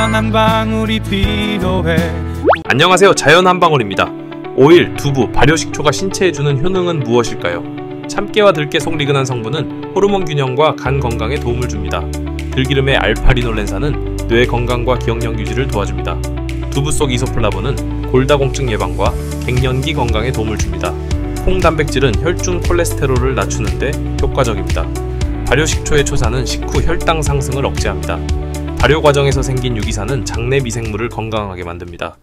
자연 한 방울이 필요해. 안녕하세요, 자연 한 방울입니다. 오일, 두부, 발효식초가 신체에 주는 효능은 무엇일까요? 참깨와 들깨 속 리그난 성분은 호르몬 균형과 간 건강에 도움을 줍니다. 들기름의 알파리놀렌산은 뇌 건강과 기억력 유지를 도와줍니다. 두부 속 이소플라본은 골다공증 예방과 갱년기 건강에 도움을 줍니다. 콩 단백질은 혈중 콜레스테롤을 낮추는데 효과적입니다. 발효식초의 초산은 식후 혈당 상승을 억제합니다. 발효 과정에서 생긴 유기산은 장내 미생물을 건강하게 만듭니다.